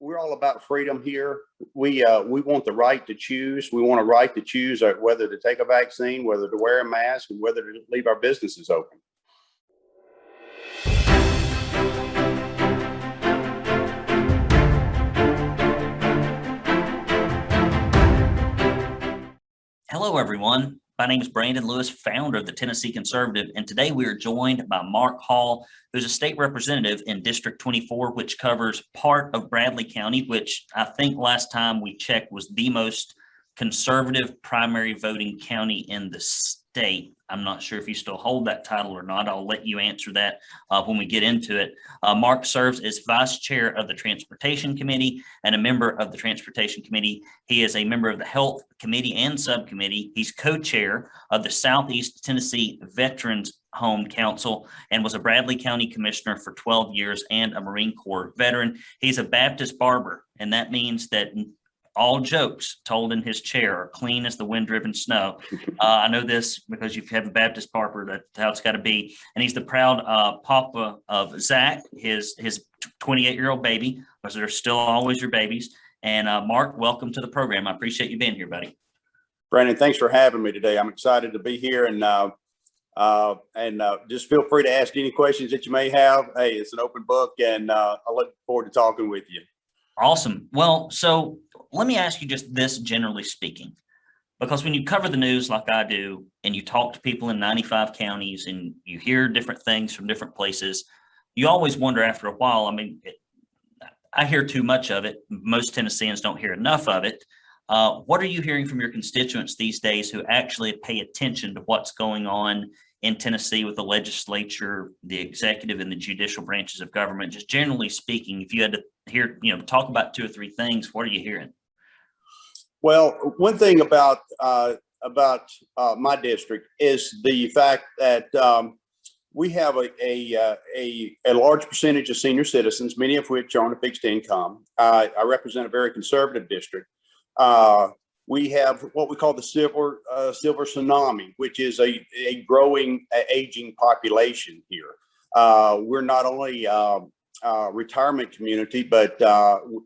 we're all about freedom here. We want the right to choose. We want a right to choose whether to take a vaccine, whether to wear a mask, and whether to leave our businesses open. Hello, everyone. My name is Brandon Lewis, founder of the Tennessee Conservative, and today we are joined by Mark Hall, who's a state representative in District 24, which covers part of Bradley County, which I think last time we checked was the most conservative primary voting county in the state. I'm not sure if you still hold that title or not. I'll let you answer that when we get into it. Mark serves as vice chair of the Transportation Committee and a member of the Transportation Committee. He is a member of the Health Committee and Subcommittee. He's co-chair of the Southeast Tennessee Veterans Home Council and was a Bradley County Commissioner for 12 years and a Marine Corps veteran. He's a Baptist barber, and that means that all jokes told in his chair are clean as the wind-driven snow. I know this because you have a Baptist barber. That's how it's got to be. And he's the proud papa of Zach, his 28-year-old baby, because they're still always your babies. And Mark, welcome to the program. I appreciate you being here, buddy. Brandon, thanks for having me today. I'm excited to be here, and just feel free to ask any questions that you may have. Hey, it's an open book, and I look forward to talking with you. Awesome. Well, so let me ask you just this, generally speaking, because when you cover the news like I do, and you talk to people in 95 counties and you hear different things from different places, you always wonder after a while. I mean, I hear too much of it. Most Tennesseans don't hear enough of it. What are you hearing from your constituents these days who actually pay attention to what's going on in Tennessee with the legislature, the executive, and the judicial branches of government? Just generally speaking, if you had to hear, talk about two or three things, what are you hearing? Well, one thing about my district is the fact that we have a large percentage of senior citizens, many of which are on a fixed income. I represent a very conservative district. We have what we call the silver tsunami, which is a growing, aging population here. We're not only retirement community, but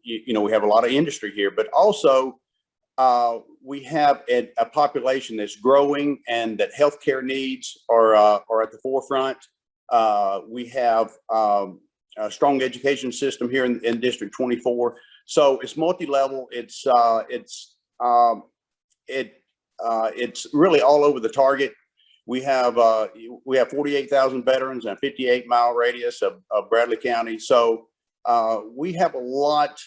we have a lot of industry here, but also we have a population that's growing, and that healthcare needs are at the forefront. We have a strong education system here in District 24, so it's multi-level. It's really all over the target. We have 48,000 veterans and a 58-mile radius of Bradley County. So we have a lot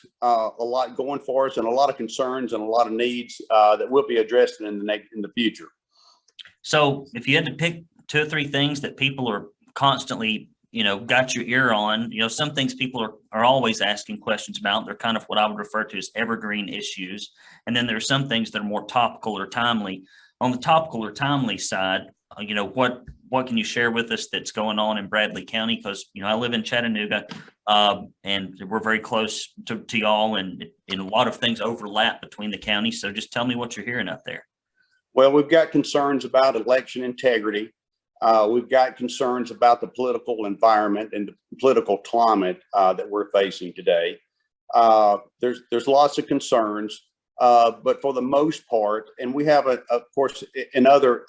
going for us, and a lot of concerns and a lot of needs that will be addressed in the future. So if you had to pick two or three things that people are constantly, got your ear on, some things people are always asking questions about. They're kind of what I would refer to as evergreen issues. And then there are some things that are more topical or timely. On the topical or timely side, what can you share with us that's going on in Bradley County? Because, I live in Chattanooga, and we're very close to y'all, and a lot of things overlap between the counties. So just tell me what you're hearing up there. Well, we've got concerns about election integrity. We've got concerns about the political environment and the political climate that we're facing today. There's lots of concerns, but for the most part, and we have, of course, another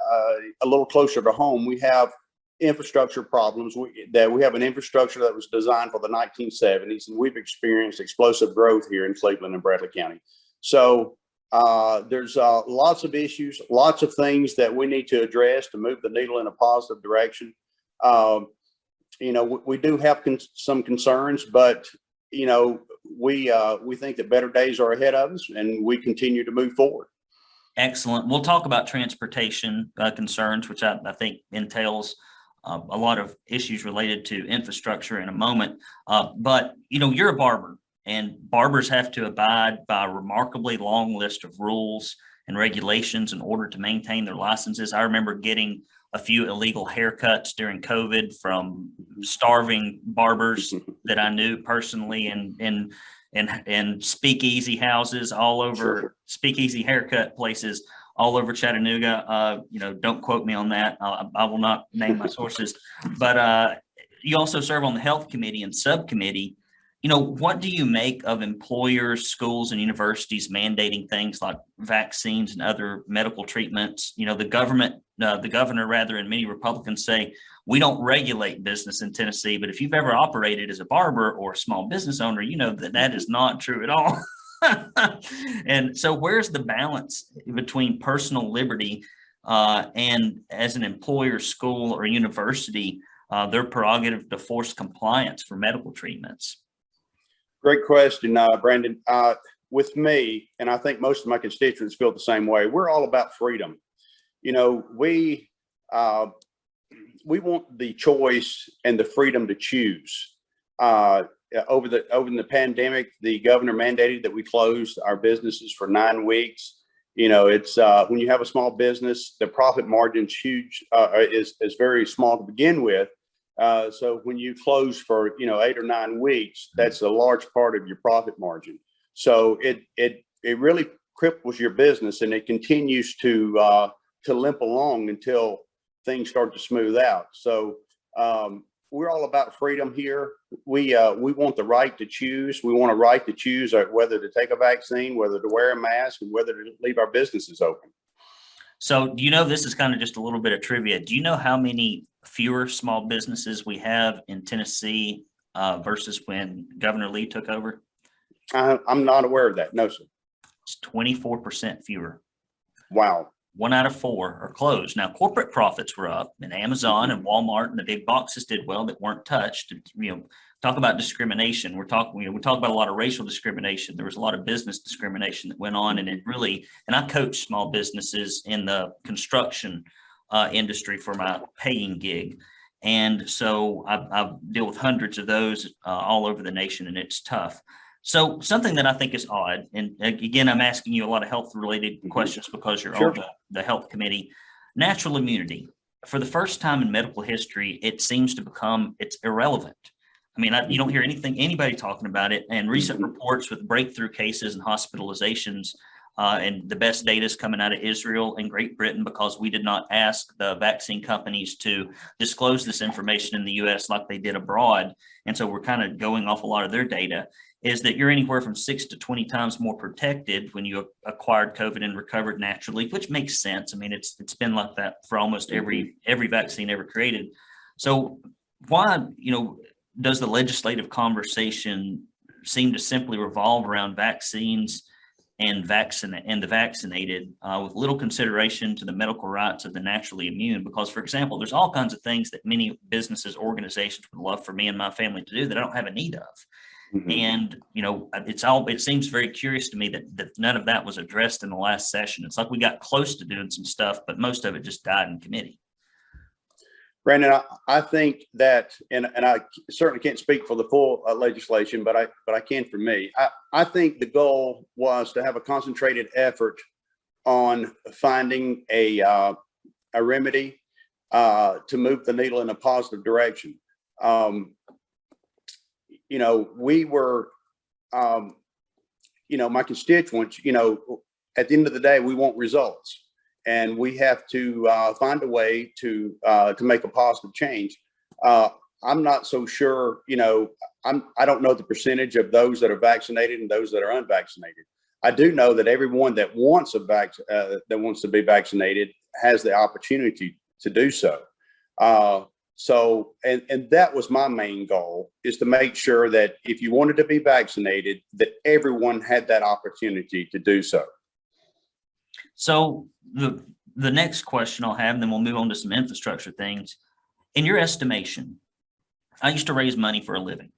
a little closer to home, we have infrastructure problems. We have an infrastructure that was designed for the 1970s, and we've experienced explosive growth here in Cleveland and Bradley County. So there's lots of issues, lots of things that we need to address to move the needle in a positive direction. We do have some concerns, but we think that better days are ahead of us, and we continue to move forward. Excellent. We'll talk about transportation concerns, which I think entails a lot of issues related to infrastructure in a moment. But you're a barber. And barbers have to abide by a remarkably long list of rules and regulations in order to maintain their licenses. I remember getting a few illegal haircuts during COVID from starving barbers that I knew personally, and speakeasy houses all over, Sure. Speakeasy haircut places all over Chattanooga. Don't quote me on that. I will not name my sources. But you also serve on the Health Committee and Subcommittee. What do you make of employers, schools, and universities mandating things like vaccines and other medical treatments? The governor rather, and many Republicans say, we don't regulate business in Tennessee, but if you've ever operated as a barber or a small business owner, you know that that is not true at all. And so where's the balance between personal liberty and as an employer, school, or university, their prerogative to force compliance for medical treatments? Great question, Brandon. With me, and I think most of my constituents feel the same way, we're all about freedom. We want the choice and the freedom to choose. Over the pandemic, the governor mandated that we closed our businesses for 9 weeks. It's when you have a small business, the profit margin's huge, is very small to begin with. So when you close for 8 or 9 weeks, that's a large part of your profit margin. So it really cripples your business, and it continues to limp along until things start to smooth out. So we're all about freedom here. We want the right to choose. We want a right to choose whether to take a vaccine, whether to wear a mask, and whether to leave our businesses open. So this is kind of just a little bit of trivia. Do you know how many fewer small businesses we have in Tennessee versus when Governor Lee took over? I'm not aware of that. No, sir. It's 24% fewer. Wow. 1 out of 4 are closed. Now, corporate profits were up, and Amazon and Walmart and the big boxes did well that weren't touched. Talk about discrimination. We talk about a lot of racial discrimination. There was a lot of business discrimination that went on, and I coach small businesses in the construction industry for my paying gig. And so I deal with hundreds of those all over the nation, and it's tough. So something that I think is odd, and again, I'm asking you a lot of health related questions because you're on the health committee. Natural immunity. For the first time in medical history, it seems to become, it's irrelevant. I mean, you don't hear anybody talking about it. And recent reports with breakthrough cases and hospitalizations, and the best data is coming out of Israel and Great Britain, because we did not ask the vaccine companies to disclose this information in the US like they did abroad. And so we're kind of going off a lot of their data, is that you're anywhere from 6 to 20 times more protected when you acquired COVID and recovered naturally, which makes sense. I mean, it's been like that for almost every vaccine ever created. So why, does the legislative conversation seem to simply revolve around vaccines and the vaccinated, with little consideration to the medical rights of the naturally immune? Because, for example, there's all kinds of things that many businesses, organizations would love for me and my family to do that I don't have a need of. And, it seems very curious to me that none of that was addressed in the last session. It's like we got close to doing some stuff, but most of it just died in committee. Brandon, I think that, and I certainly can't speak for the full legislation, but I can for me. I think the goal was to have a concentrated effort on finding a remedy to move the needle in a positive direction. We were, my constituents, at the end of the day, we want results. And we have to find a way to make a positive change. I'm not so sure, I don't know the percentage of those that are vaccinated and those that are unvaccinated. I do know that everyone that wants to be vaccinated has the opportunity to do so. And that was my main goal, is to make sure that if you wanted to be vaccinated, that everyone had that opportunity to do so. So the next question I'll have, and then we'll move on to some infrastructure things. In your estimation, I used to raise money for a living.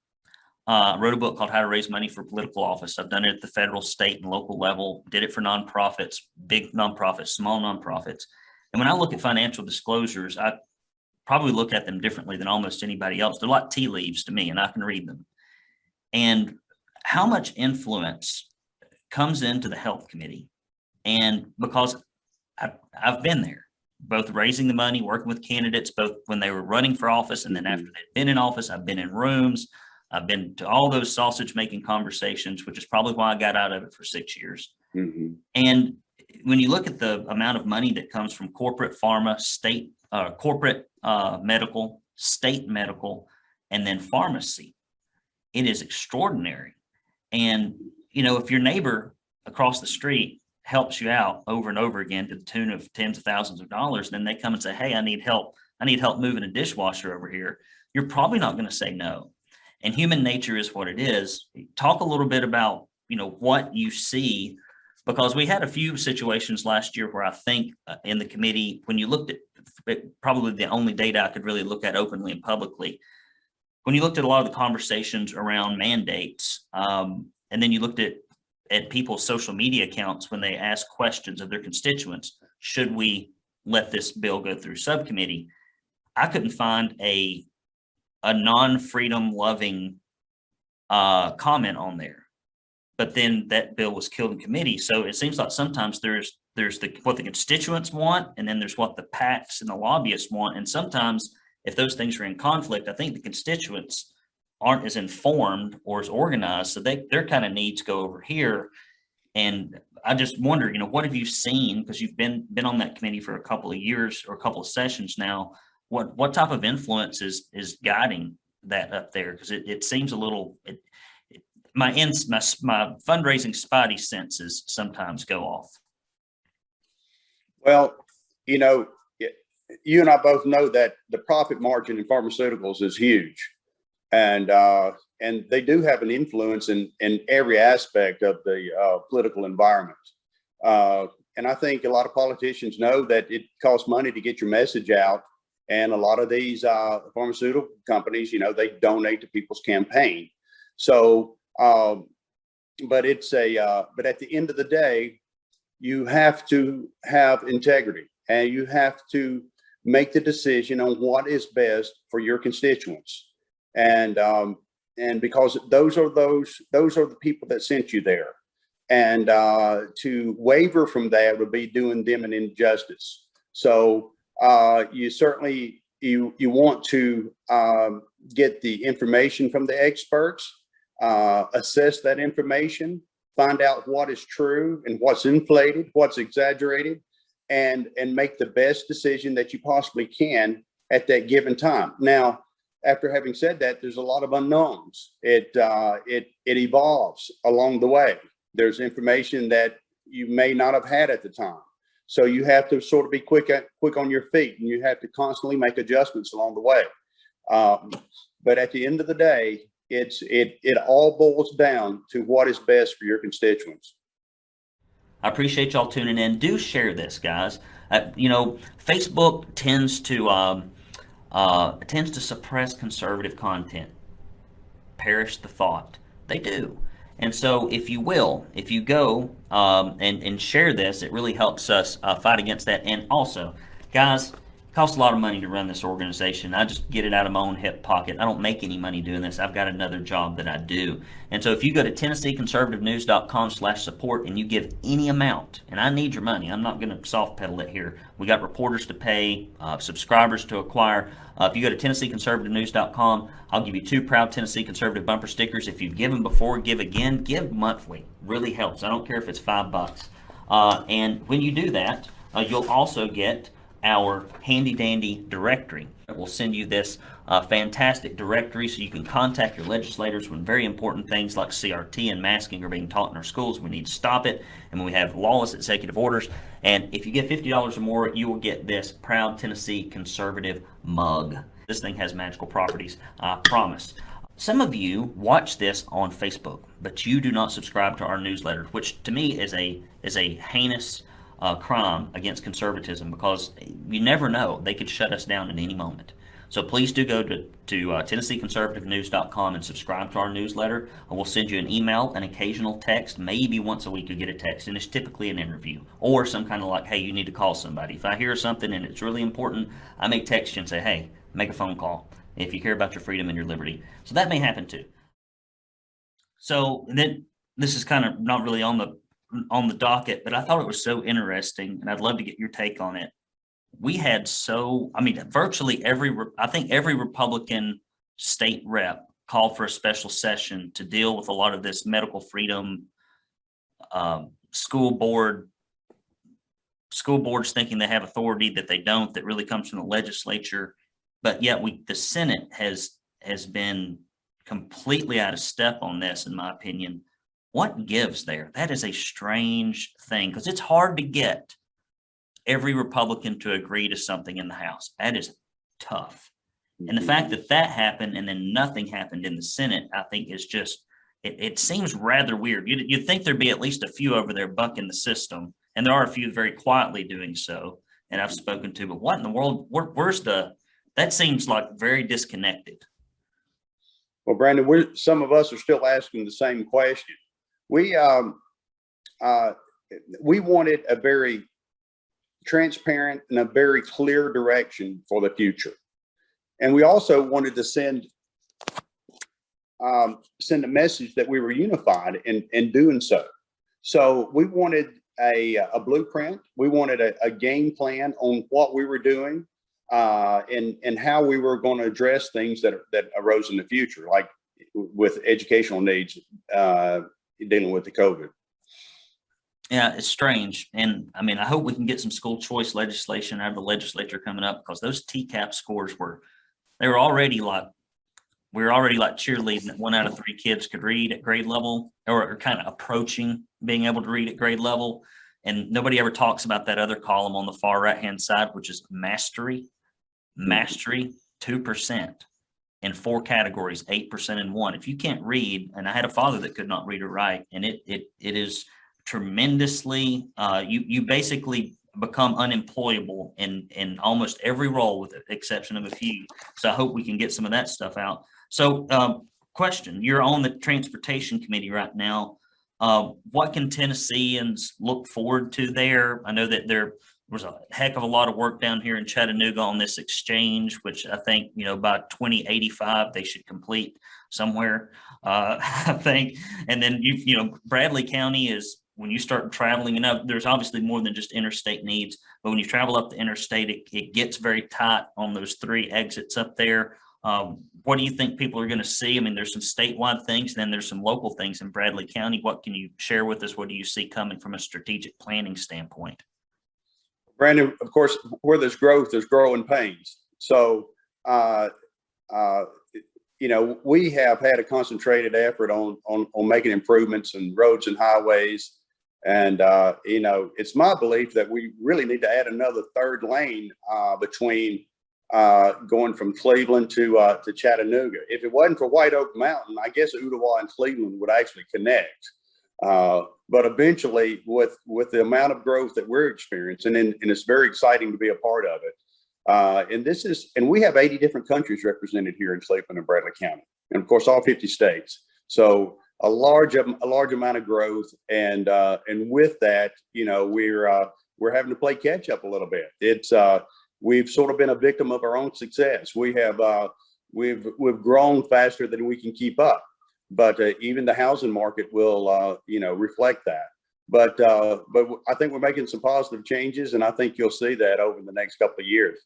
I wrote a book called How to Raise Money for Political Office. I've done it at the federal, state, and local level, did it for nonprofits, big nonprofits, small nonprofits. And when I look at financial disclosures, I probably look at them differently than almost anybody else. They're like tea leaves to me, and I can read them. And how much influence comes into the health committee? And because I've been there, both raising the money, working with candidates, both when they were running for office and then after they'd been in office, I've been in rooms, I've been to all those sausage making conversations, which is probably why I got out of it for 6 years. And when you look at the amount of money that comes from corporate pharma, state, corporate medical, state medical, and then pharmacy, it is extraordinary. And, you know, if your neighbor across the street helps you out over and over again to the tune of tens of thousands of dollars, then they come and say, hey, I need help moving a dishwasher over here. You're probably not going to say no. And human nature is what it is. Talk a little bit about, you know, what you see, because we had a few situations last year where I think in the committee, when you looked at probably the only data I could really look at openly and publicly, when you looked at a lot of the conversations around mandates, and then you looked at people's social media accounts when they ask questions of their constituents, should we let this bill go through subcommittee? I couldn't find a non-freedom loving comment on there. But then that bill was killed in committee. So it seems like sometimes there's what the constituents want, and then there's what the PACs and the lobbyists want. And sometimes if those things are in conflict, I think the constituents aren't as informed or as organized. So their kind of needs go over here. And I just wonder, you know, what have you seen? Because you've been on that committee for a couple of years or a couple of sessions now. What type of influence is guiding that up there? Because it seems a little, my fundraising spidey senses sometimes go off. Well, you know, you and I both know that the profit margin in pharmaceuticals is huge, and they do have an influence in every aspect of the political environment. And I think a lot of politicians know that it costs money to get your message out. And a lot of these pharmaceutical companies, you know, they donate to people's campaign. So, but at the end of the day, you have to have integrity, and you have to make the decision on what is best for your constituents. And because those are the people that sent you there. And to waver from that would be doing them an injustice. So you certainly, you want to get the information from the experts, assess that information, find out what is true and what's inflated, what's exaggerated, and make the best decision that you possibly can at that given time. Now, after having said that, there's a lot of unknowns. It evolves along the way. There's information that you may not have had at the time. So you have to sort of be quick on your feet, and you have to constantly make adjustments along the way. But at the end of the day, it all boils down to what is best for your constituents. I appreciate y'all tuning in. Do share this, guys. You know, Facebook tends to suppress conservative content. Perish the thought. They do. And so if you go and share this, it really helps us fight against that. And also, guys, it costs a lot of money to run this organization. I just get it out of my own hip pocket. I don't make any money doing this. I've got another job that I do. And so if you go to TennesseeConservativeNews.com/support and you give any amount, and I need your money, I'm not going to soft pedal it here. We got reporters to pay, subscribers to acquire. If you go to TennesseeConservativeNews.com, I'll give you 2 proud Tennessee Conservative bumper stickers. If you've given before, give again. Give monthly. Really helps. I don't care if it's $5. And when you do that, you'll also get our handy dandy directory. We'll send you this fantastic directory so you can contact your legislators when very important things like CRT and masking are being taught in our schools. We need to stop it, and when we have lawless executive orders. And if you get $50 or more, you will get this proud Tennessee Conservative mug. This thing has magical properties, I promise. Some of you watch this on Facebook, but you do not subscribe to our newsletter, which to me is a heinous crime against conservatism, because you never know, they could shut us down at any moment. So please do go to TennesseeConservativeNews.com and subscribe to our newsletter. We'll send you an email, an occasional text, maybe once a week you get a text, and it's typically an interview or some kind of like, hey, you need to call somebody. If I hear something and it's really important, I may text you and say, hey, make a phone call if you care about your freedom and your liberty. So that may happen too. So then this is kind of not really on the docket, but I thought it was so interesting, and I'd love to get your take on it. We had virtually every Republican state rep called for a special session to deal with a lot of this medical freedom, school boards thinking they have authority that they don't, that really comes from the legislature. But yet the Senate has been completely out of step on this, in my opinion. What gives there? That is a strange thing, because it's hard to get every Republican to agree to something in the House. That is tough. And the fact that that happened and then nothing happened in the Senate, I think is just, it seems rather weird. You'd think there'd be at least a few over there bucking the system, and there are a few very quietly doing so, and I've spoken to, but what in the world, where's that seems like very disconnected. Well, Brandon, some of us are still asking the same question. We wanted a very transparent and a very clear direction for the future. And we also wanted to send a message that we were unified in doing so. So we wanted a blueprint. We wanted a game plan on what we were doing and how we were going to address things that arose in the future, like with educational needs dealing with the COVID. Yeah, it's strange. And I mean, I hope we can get some school choice legislation out of the legislature coming up, because those TCAP scores we were already like cheerleading that 1 out of 3 kids could read at grade level, or kind of approaching being able to read at grade level. And nobody ever talks about that other column on the far right-hand side, which is mastery. Mastery, 2% in 4 categories, 8% in 1. If you can't read, and I had a father that could not read or write, and it is tremendously, you basically become unemployable in almost every role, with the exception of a few. So I hope we can get some of that stuff out. So question, you're on the transportation committee right now. What can Tennesseans look forward to there? I know that there was a heck of a lot of work down here in Chattanooga on this exchange, which I think, by 2085, they should complete somewhere, I think. And then, Bradley County is, when you start traveling, there's obviously more than just interstate needs, but when you travel up the interstate, it gets very tight on those 3 exits up there. What do you think people are going to see? I mean, there's some statewide things, and then there's some local things in Bradley County. What can you share with us? What do you see coming from a strategic planning standpoint? Brandon, of course, where there's growth, there's growing pains. So, we have had a concentrated effort on making improvements in roads and highways. And, it's my belief that we really need to add another 3rd lane between going from Cleveland to Chattanooga. If it wasn't for White Oak Mountain, I guess Ottawa and Cleveland would actually connect. But eventually, with the amount of growth that we're experiencing, and it's very exciting to be a part of it. And we have 80 different countries represented here in Cleveland and Bradley County, and of course all 50 states. So a large amount of growth, and with that, we're having to play catch up a little bit. We've sort of been a victim of our own success. We've grown faster than we can keep up. But even the housing market will, reflect that. But I think we're making some positive changes, and I think you'll see that over the next couple of years.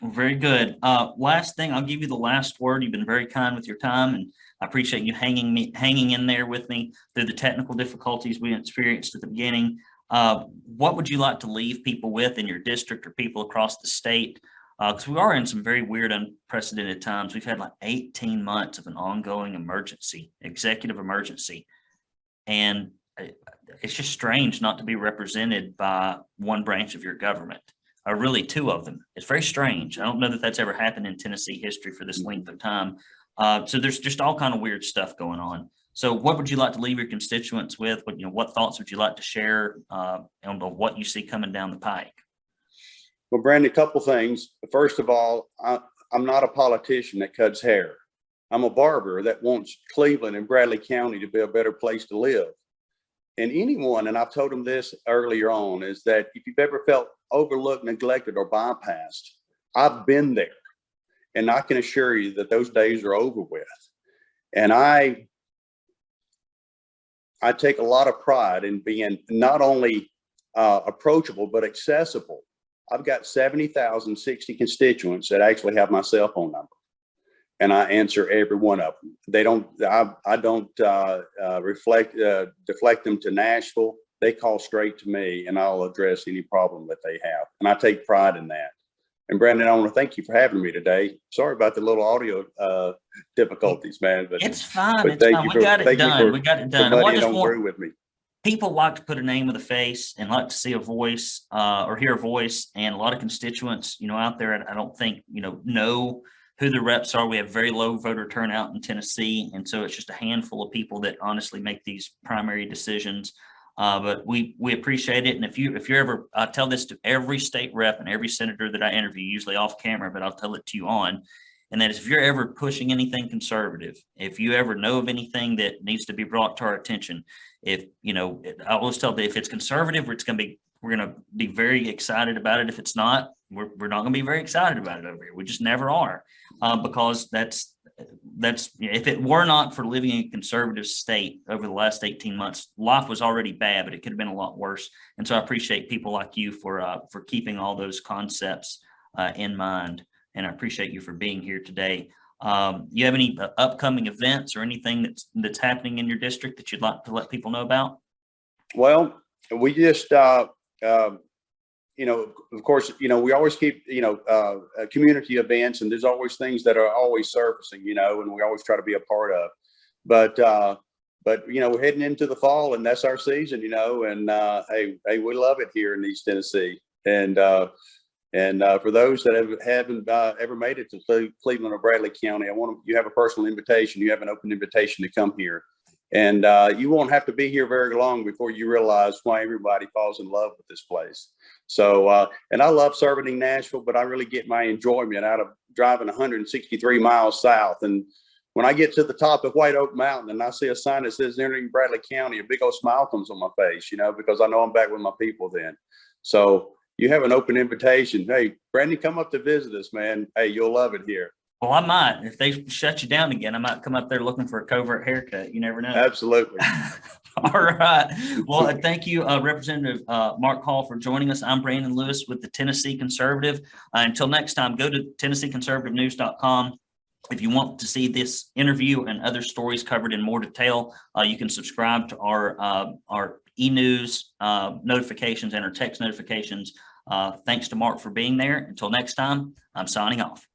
Well, very good. Last thing, I'll give you the last word. You've been very kind with your time, and I appreciate you hanging in there with me through the technical difficulties we experienced at the beginning. What would you like to leave people with in your district or people across the state? Because we are in some very weird, unprecedented times. We've had like 18 months of an ongoing executive emergency. And it's just strange not to be represented by one branch of your government, or really 2 of them. It's very strange. I don't know that that's ever happened in Tennessee history for this length of time. So there's just all kind of weird stuff going on. So what would you like to leave your constituents with? What thoughts would you like to share on what you see coming down the pike? Well, Brandon, a couple things. First of all, I'm not a politician that cuts hair. I'm a barber that wants Cleveland and Bradley County to be a better place to live. And anyone, and I've told them this earlier on, is that if you've ever felt overlooked, neglected, or bypassed, I've been there. And I can assure you that those days are over with. And I take a lot of pride in being not only approachable, but accessible. I've got 70,060 constituents that actually have my cell phone number, and I answer every one of them. I don't deflect them to Nashville. They call straight to me, and I'll address any problem that they have. And I take pride in that. And Brandon, I want to thank you for having me today. Sorry about the little audio difficulties, man. But It's fine. but It's thank fine. you We for got it thank you done. We got it for done. And I buddying just on want through with me. people like to put a name with a face and like to see a voice or hear a voice. And a lot of constituents, out there, I don't think, know who the reps are. We have very low voter turnout in Tennessee. And so it's just a handful of people that honestly make these primary decisions. But we appreciate it. And if you're ever, I tell this to every state rep and every senator that I interview, usually off camera, but I'll tell it to you on. And that is, if you're ever pushing anything conservative, if you ever know of anything that needs to be brought to our attention, I always tell that if it's conservative, we're going to be very excited about it. If it's not, we're not going to be very excited about it over here. We just never are, because that's if it were not for living in a conservative state over the last 18 months, life was already bad, but it could have been a lot worse. And so I appreciate people like you for keeping all those concepts in mind. And I appreciate you for being here today. You have any upcoming events or anything that's happening in your district that you'd like to let people know about? Well, we just, of course, we always keep, community events, and there's always things that are always surfacing, and we always try to be a part of. But we're heading into the fall, and that's our season, and hey, we love it here in East Tennessee. And for those that haven't ever made it to Cleveland or Bradley County, you have a personal invitation. You have an open invitation to come here. And you won't have to be here very long before you realize why everybody falls in love with this place. So, and I love serving in Nashville, but I really get my enjoyment out of driving 163 miles south. And when I get to the top of White Oak Mountain and I see a sign that says entering Bradley County, a big old smile comes on my face, because I know I'm back with my people then. So you have an open invitation. Hey, Brandon, come up to visit us, man. Hey, you'll love it here. Well, I might. If they shut you down again, I might come up there looking for a covert haircut. You never know. Absolutely. All right. Well, thank you, Representative Mark Hall, for joining us. I'm Brandon Lewis with the Tennessee Conservative. Until next time, go to TennesseeConservativeNews.com. If you want to see this interview and other stories covered in more detail, you can subscribe to our e-news notifications and our text notifications. Thanks to Mark for being there. Until next time, I'm signing off.